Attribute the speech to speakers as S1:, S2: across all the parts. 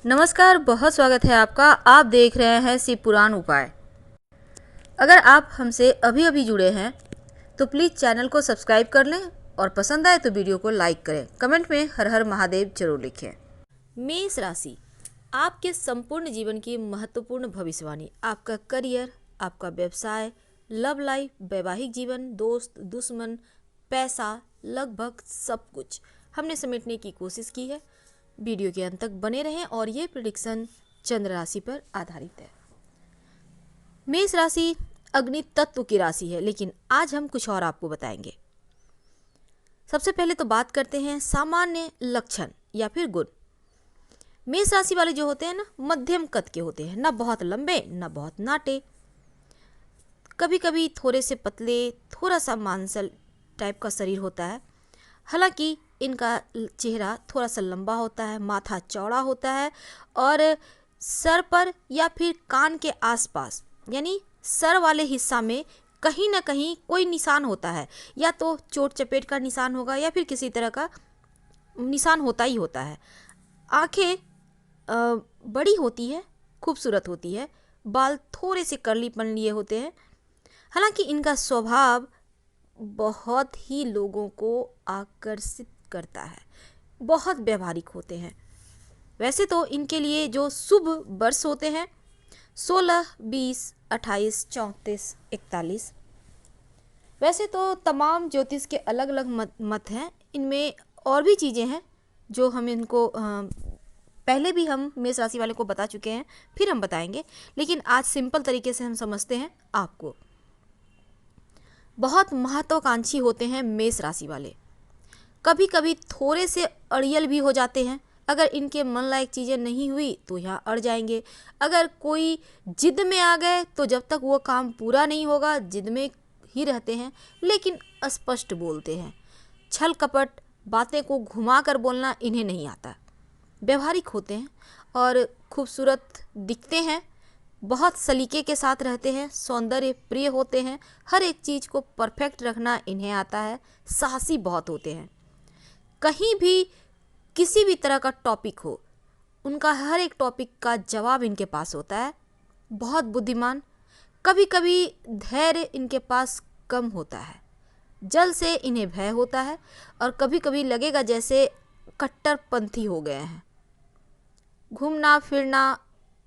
S1: नमस्कार, बहुत स्वागत है आपका। आप देख रहे हैं शिव पुराण उपाय। अगर आप हमसे अभी अभी जुड़े हैं तो प्लीज़ चैनल को सब्सक्राइब कर लें और पसंद आए तो वीडियो को लाइक करें। कमेंट में हर हर महादेव जरूर लिखें। मेष राशि, आपके संपूर्ण जीवन की महत्वपूर्ण भविष्यवाणी। आपका करियर, आपका व्यवसाय, लव लाइफ, वैवाहिक जीवन, दोस्त, दुश्मन, पैसा, लगभग सब कुछ हमने समेटने की कोशिश की है। वीडियो के अंत तक बने रहें और ये प्रेडिक्शन चंद्र राशि पर आधारित है। मेष राशि अग्नि तत्व की राशि है, लेकिन आज हम कुछ और आपको बताएंगे। सबसे पहले तो बात करते हैं सामान्य लक्षण या फिर गुण। मेष राशि वाले जो होते हैं ना, मध्यम कद के होते हैं, ना बहुत लंबे ना बहुत नाटे, कभी कभी थोड़े से पतले, थोड़ा सा मांसल टाइप का शरीर होता है। हालांकि इनका चेहरा थोड़ा सा लंबा होता है, माथा चौड़ा होता है और सर पर या फिर कान के आसपास यानी सर वाले हिस्सा में कहीं ना कहीं कोई निशान होता है, या तो चोट चपेट का निशान होगा या फिर किसी तरह का निशान होता ही होता है। आंखें बड़ी होती है, खूबसूरत होती है, बाल थोड़े से कर्लीपन लिए होते हैं। हालांकि इनका स्वभाव बहुत ही लोगों को आकर्षित करता है, बहुत व्यवहारिक होते हैं। वैसे तो इनके लिए जो शुभ वर्ष होते हैं 16, 20, 28, 34, 41। वैसे तो तमाम ज्योतिष के अलग अलग मत हैं। इनमें और भी चीज़ें हैं जो हम इनको पहले भी हम मेष राशि वाले को बता चुके हैं, फिर हम बताएंगे, लेकिन आज सिंपल तरीके से हम समझते हैं आपको। बहुत महत्वाकांक्षी होते हैं मेष राशि वाले, कभी कभी थोड़े से अड़ियल भी हो जाते हैं। अगर इनके मन लायक चीज़ें नहीं हुई तो यहाँ अड़ जाएंगे। अगर कोई जिद में आ गए तो जब तक वो काम पूरा नहीं होगा जिद में ही रहते हैं, लेकिन स्पष्ट बोलते हैं। छल कपट, बातें को घुमा कर बोलना इन्हें नहीं आता। व्यवहारिक होते हैं और खूबसूरत दिखते हैं, बहुत सलीके के साथ रहते हैं, सौंदर्य प्रिय होते हैं, हर एक चीज़ को परफेक्ट रखना इन्हें आता है। साहसी बहुत होते हैं, कहीं भी किसी भी तरह का टॉपिक हो उनका हर एक टॉपिक का जवाब इनके पास होता है। बहुत बुद्धिमान, कभी कभी धैर्य इनके पास कम होता है, जल से इन्हें भय होता है और कभी कभी लगेगा जैसे कट्टरपंथी हो गए हैं। घूमना फिरना,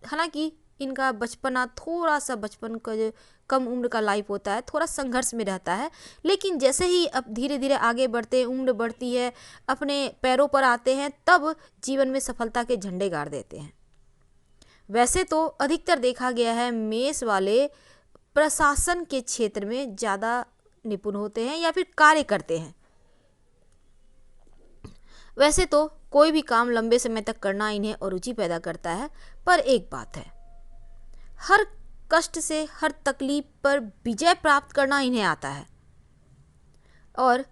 S1: हालांकि इनका बचपना थोड़ा सा बचपन का जो कम उम्र का लाइफ होता है थोड़ा संघर्ष में रहता है, लेकिन जैसे ही अब धीरे धीरे आगे बढ़ते हैं, उम्र बढ़ती है, अपने पैरों पर आते हैं, तब जीवन में सफलता के झंडे गाड़ देते हैं। वैसे तो अधिकतर देखा गया है मेष वाले प्रशासन के क्षेत्र में ज़्यादा निपुण होते हैं या फिर कार्य करते हैं। वैसे तो कोई भी काम लंबे समय तक करना इन्हें अरुचि पैदा करता है, पर एक बात है, हर कष्ट से, हर तकलीफ पर विजय प्राप्त करना इन्हें आता है और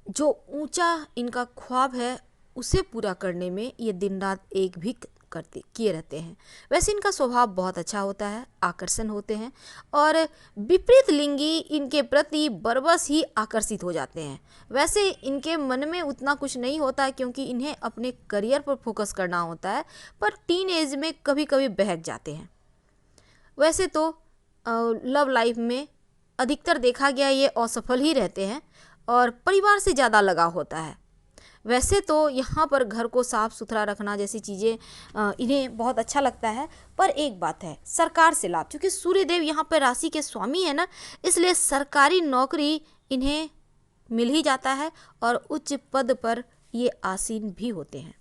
S1: जो ऊंचा इनका ख्वाब है उसे पूरा करने में ये दिन रात एक भी किए रहते हैं। वैसे इनका स्वभाव बहुत अच्छा होता है, आकर्षण होते हैं और विपरीत लिंगी इनके प्रति बरबस ही आकर्षित हो जाते हैं। वैसे इनके मन में उतना कुछ नहीं होता है क्योंकि इन्हें अपने करियर पर फोकस करना होता है, पर टीन एज में कभी कभी बहक जाते हैं। वैसे तो लव लाइफ में अधिकतर देखा गया ये असफल ही रहते हैं और परिवार से ज़्यादा लगाव होता है। वैसे तो यहाँ पर घर को साफ़ सुथरा रखना जैसी चीज़ें इन्हें बहुत अच्छा लगता है, पर एक बात है, सरकार से लाभ, क्योंकि सूर्यदेव यहाँ पर राशि के स्वामी है ना, इसलिए सरकारी नौकरी इन्हें मिल ही जाता है और उच्च पद पर ये आसीन भी होते हैं।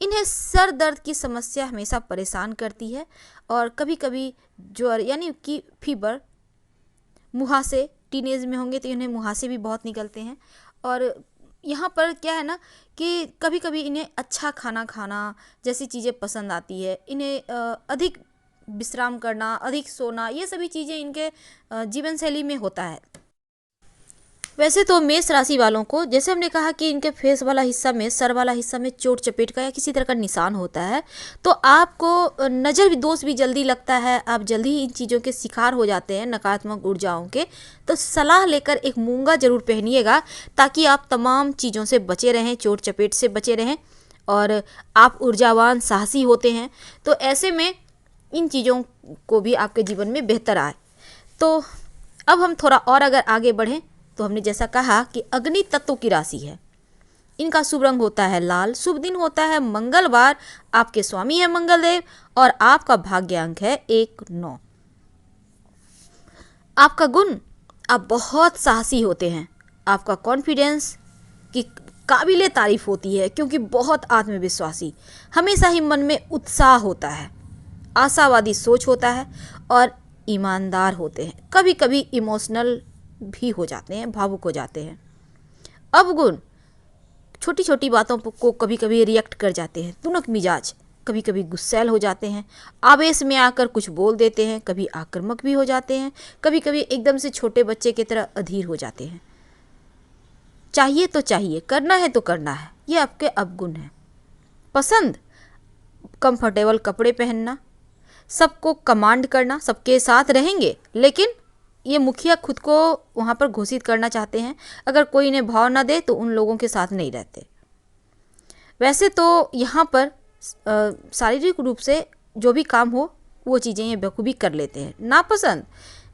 S1: इन्हें सर दर्द की समस्या हमेशा परेशान करती है और कभी कभी ज्वर यानी कि फीवर, मुहासे, टीनेज में होंगे तो इन्हें मुहासे भी बहुत निकलते हैं। और यहाँ पर क्या है ना कि कभी कभी इन्हें अच्छा खाना खाना जैसी चीज़ें पसंद आती है। इन्हें अधिक विश्राम करना, अधिक सोना, ये सभी चीज़ें इनके जीवन शैली में होता है। वैसे तो मेष राशि वालों को, जैसे हमने कहा कि इनके फेस वाला हिस्सा में, सर वाला हिस्सा में चोट चपेट का या किसी तरह का निशान होता है, तो आपको नज़र भी दोष भी जल्दी लगता है, आप जल्दी ही इन चीज़ों के शिकार हो जाते हैं, नकारात्मक ऊर्जाओं के। तो सलाह लेकर एक मूंगा जरूर पहनिएगा ताकि आप तमाम चीज़ों से बचे रहें, चोट चपेट से बचे रहें और आप ऊर्जावान साहसी होते हैं। तो ऐसे में इन चीज़ों को भी आपके जीवन में बेहतर आए। तो अब हम थोड़ा और अगर आगे बढ़ें तो हमने जैसा कहा कि अग्नि तत्व की राशि है, इनका शुभ रंग होता है लाल, शुभ दिन होता है मंगलवार, आपके स्वामी है मंगलदेव और आपका भाग्य अंक है 1-9। आपका गुण, आप बहुत साहसी होते हैं, आपका कॉन्फिडेंस की काबिले तारीफ होती है क्योंकि बहुत आत्मविश्वासी, हमेशा ही मन में उत्साह होता है, आशावादी सोच होता है और ईमानदार होते हैं। कभी कभी इमोशनल भी हो जाते हैं, भावुक हो जाते हैं। अवगुण, छोटी छोटी बातों को कभी कभी रिएक्ट कर जाते हैं, तुनक मिजाज, कभी कभी गुस्सैल हो जाते हैं, आवेश में आकर कुछ बोल देते हैं, कभी आक्रामक भी हो जाते हैं, कभी कभी एकदम से छोटे बच्चे की तरह अधीर हो जाते हैं। चाहिए तो चाहिए, करना है तो करना है, ये आपके अवगुण हैं। पसंद, कंफर्टेबल कपड़े पहनना, सबको कमांड करना, सबके साथ रहेंगे लेकिन ये मुखिया खुद को वहाँ पर घोषित करना चाहते हैं, अगर कोई इन्हें भाव ना दे तो उन लोगों के साथ नहीं रहते। वैसे तो यहाँ पर शारीरिक रूप से जो भी काम हो वो चीज़ें ये बखूबी कर लेते हैं। नापसंद,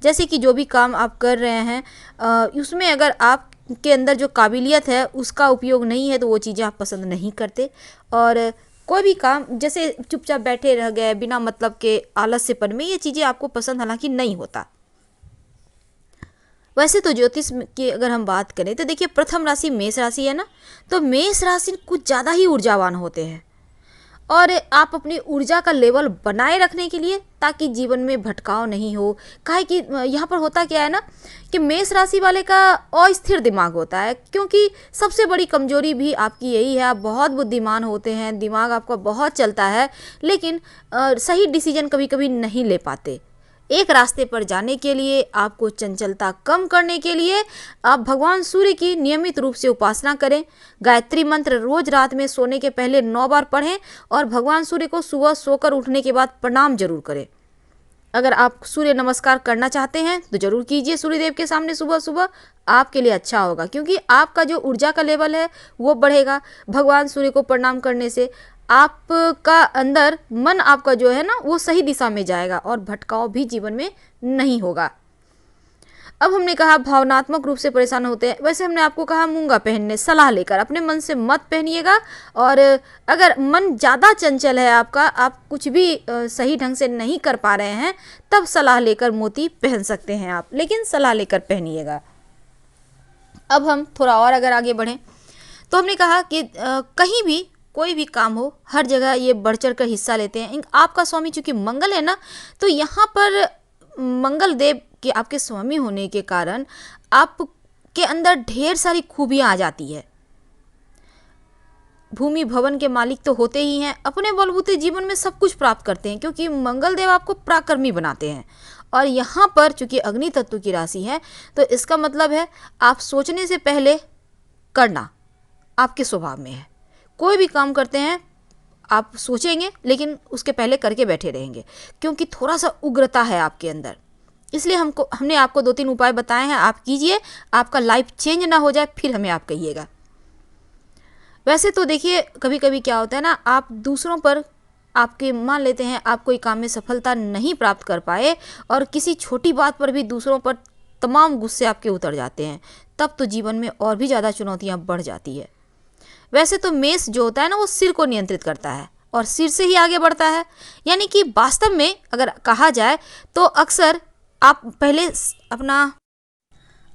S1: जैसे कि जो भी काम आप कर रहे हैं उसमें अगर आप के अंदर जो काबिलियत है उसका उपयोग नहीं है तो वो चीज़ें आप पसंद नहीं करते। और कोई भी काम जैसे चुपचाप बैठे रह गए बिना मतलब के आलस्यपन में, ये चीज़ें आपको पसंद हालांकि नहीं होता। वैसे तो ज्योतिष की अगर हम बात करें तो देखिए प्रथम राशि मेष राशि है ना, तो मेष राशि कुछ ज़्यादा ही ऊर्जावान होते हैं और आप अपनी ऊर्जा का लेवल बनाए रखने के लिए ताकि जीवन में भटकाव नहीं हो, काहे कि यहाँ पर होता क्या है ना कि मेष राशि वाले का अस्थिर दिमाग होता है, क्योंकि सबसे बड़ी कमजोरी भी आपकी यही है, आप बहुत बुद्धिमान होते हैं, दिमाग आपका बहुत चलता है लेकिन सही डिसीजन कभी कभी नहीं ले पाते। एक रास्ते पर जाने के लिए, आपको चंचलता कम करने के लिए आप भगवान सूर्य की नियमित रूप से उपासना करें। गायत्री मंत्र रोज रात में सोने के पहले 9 बार पढ़ें और भगवान सूर्य को सुबह सोकर उठने के बाद प्रणाम जरूर करें। अगर आप सूर्य नमस्कार करना चाहते हैं तो जरूर कीजिए सूर्यदेव के सामने सुबह सुबह, आपके लिए अच्छा होगा क्योंकि आपका जो ऊर्जा का लेवल है वो बढ़ेगा। भगवान सूर्य को प्रणाम करने से आपका अंदर मन आपका जो है ना वो सही दिशा में जाएगा और भटकाव भी जीवन में नहीं होगा। अब हमने कहा भावनात्मक रूप से परेशान होते हैं, वैसे हमने आपको कहा मूंगा पहनने, सलाह लेकर, अपने मन से मत पहनिएगा। और अगर मन ज़्यादा चंचल है आपका, आप कुछ भी सही ढंग से नहीं कर पा रहे हैं, तब सलाह लेकर मोती पहन सकते हैं आप, लेकिन सलाह लेकर पहनिएगा। अब हम थोड़ा और अगर आगे बढ़ें तो हमने कहा कि कहीं भी कोई भी काम हो हर जगह ये बढ़ चढ़ कर हिस्सा लेते हैं। आपका स्वामी चूंकि मंगल है ना, तो यहाँ पर मंगल देव के आपके स्वामी होने के कारण आपके अंदर ढेर सारी खूबियाँ आ जाती है। भूमि भवन के मालिक तो होते ही हैं, अपने बलबूते जीवन में सब कुछ प्राप्त करते हैं क्योंकि मंगल देव आपको पराक्रमी बनाते हैं। और यहाँ पर चूंकि अग्नि तत्व की राशि है तो इसका मतलब है आप सोचने से पहले करना आपके स्वभाव में है। कोई भी काम करते हैं आप सोचेंगे लेकिन उसके पहले करके बैठे रहेंगे क्योंकि थोड़ा सा उग्रता है आपके अंदर, इसलिए हमने आपको 2-3 उपाय बताए हैं, आप कीजिए, आपका लाइफ चेंज ना हो जाए फिर हमें आप कहिएगा। वैसे तो देखिए कभी कभी क्या होता है ना, आप दूसरों पर आपके मान लेते हैं आप कोई काम में सफलता नहीं प्राप्त कर पाए और किसी छोटी बात पर भी दूसरों पर तमाम गुस्से आपके उतर जाते हैं, तब तो जीवन में और भी ज़्यादा चुनौतियाँ बढ़ जाती है। वैसे तो मेष जो होता है ना वो सिर को नियंत्रित करता है और सिर से ही आगे बढ़ता है, यानी कि वास्तव में अगर कहा जाए तो अक्सर आप पहले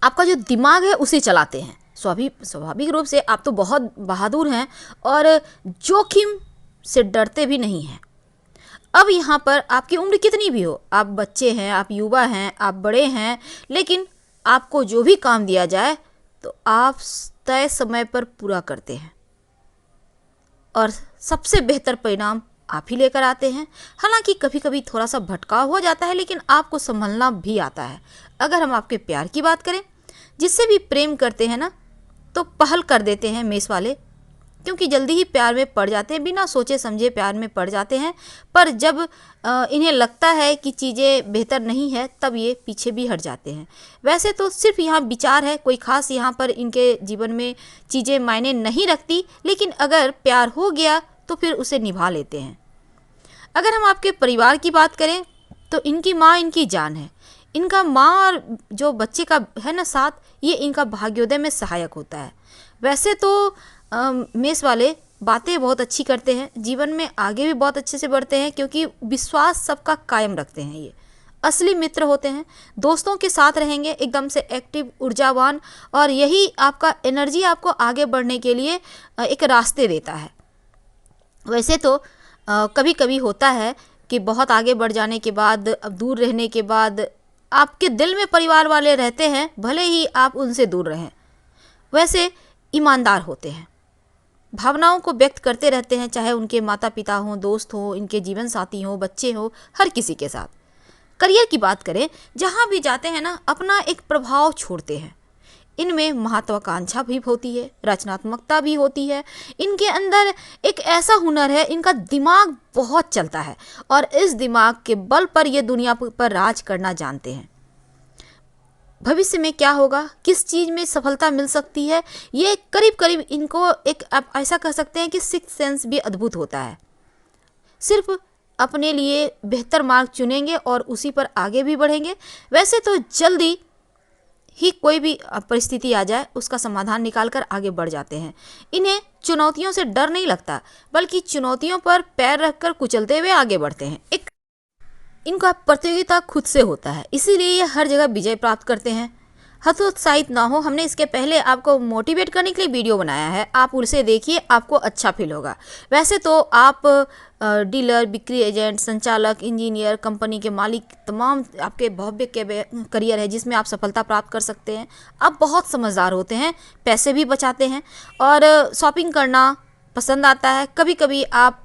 S1: आपका जो दिमाग है उसे चलाते हैं। स्वाभाविक रूप से आप तो बहुत बहादुर हैं और जोखिम से डरते भी नहीं हैं। अब यहाँ पर आपकी उम्र कितनी भी हो, आप बच्चे हैं, आप युवा हैं, आप बड़े हैं, लेकिन आपको जो भी काम दिया जाए तो आप तय समय पर पूरा करते हैं और सबसे बेहतर परिणाम आप ही लेकर आते हैं। हालांकि कभी कभी थोड़ा सा भटकाव हो जाता है लेकिन आपको संभलना भी आता है। अगर हम आपके प्यार की बात करें, जिससे भी प्रेम करते हैं ना तो पहल कर देते हैं मेष वाले, क्योंकि जल्दी ही प्यार में पड़ जाते हैं, बिना सोचे समझे प्यार में पड़ जाते हैं। पर जब इन्हें लगता है कि चीज़ें बेहतर नहीं है, तब ये पीछे भी हट जाते हैं। वैसे तो सिर्फ यहाँ विचार है, कोई ख़ास यहाँ पर इनके जीवन में चीज़ें मायने नहीं रखती, लेकिन अगर प्यार हो गया तो फिर उसे निभा लेते हैं। अगर हम आपके परिवार की बात करें तो इनकी माँ इनकी जान है। इनका माँ और जो बच्चे का है ना साथ, ये इनका भाग्योदय में सहायक होता है। वैसे तो मेष वाले बातें बहुत अच्छी करते हैं, जीवन में आगे भी बहुत अच्छे से बढ़ते हैं, क्योंकि विश्वास सबका कायम रखते हैं। ये असली मित्र होते हैं, दोस्तों के साथ रहेंगे एकदम से एक्टिव, ऊर्जावान, और यही आपका एनर्जी आपको आगे बढ़ने के लिए एक रास्ते देता है। वैसे तो कभी कभी होता है कि बहुत आगे बढ़ जाने के बाद, अब दूर रहने के बाद आपके दिल में परिवार वाले रहते हैं, भले ही आप उनसे दूर रहें। वैसे ईमानदार होते हैं, भावनाओं को व्यक्त करते रहते हैं, चाहे उनके माता पिता हों, दोस्त हों, इनके जीवन साथी हों, बच्चे हों, हर किसी के साथ। करियर की बात करें, जहाँ भी जाते हैं ना, अपना एक प्रभाव छोड़ते हैं। इनमें महत्वाकांक्षा भी होती है, रचनात्मकता भी होती है, इनके अंदर एक ऐसा हुनर है, इनका दिमाग बहुत चलता है, और इस दिमाग के बल पर ये दुनिया पर राज करना जानते हैं। भविष्य में क्या होगा, किस चीज़ में सफलता मिल सकती है, ये करीब करीब इनको एक आप ऐसा कह सकते हैं कि सिक्स्थ सेंस भी अद्भुत होता है। सिर्फ अपने लिए बेहतर मार्ग चुनेंगे और उसी पर आगे भी बढ़ेंगे। वैसे तो जल्दी ही कोई भी परिस्थिति आ जाए, उसका समाधान निकालकर आगे बढ़ जाते हैं। इन्हें चुनौतियों से डर नहीं लगता, बल्कि चुनौतियों पर पैर रखकर कुचलते हुए आगे बढ़ते हैं। एक इनका प्रतियोगिता खुद से होता है, इसीलिए ये हर जगह विजय प्राप्त करते हैं। हतोत्साहित ना हो, हमने इसके पहले आपको मोटिवेट करने के लिए वीडियो बनाया है, आप उसे देखिए, आपको अच्छा फील होगा। वैसे तो आप डीलर, बिक्री एजेंट, संचालक, इंजीनियर, कंपनी के मालिक, तमाम आपके भव्य करियर है जिसमें आप सफलता प्राप्त कर सकते हैं। आप बहुत समझदार होते हैं, पैसे भी बचाते हैं, और शॉपिंग करना पसंद आता है। कभी कभी आप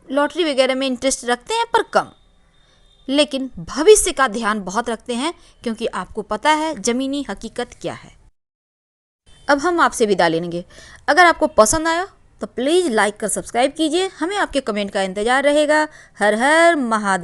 S1: लॉटरी वगैरह में इंटरेस्ट रखते हैं, पर कम, लेकिन भविष्य का ध्यान बहुत रखते हैं, क्योंकि आपको पता है ज़मीनी हकीकत क्या है। अब हम आपसे विदा लेंगे। अगर आपको पसंद आया तो प्लीज़ लाइक कर सब्सक्राइब कीजिए, हमें आपके कमेंट का इंतज़ार रहेगा। हर हर महादेव।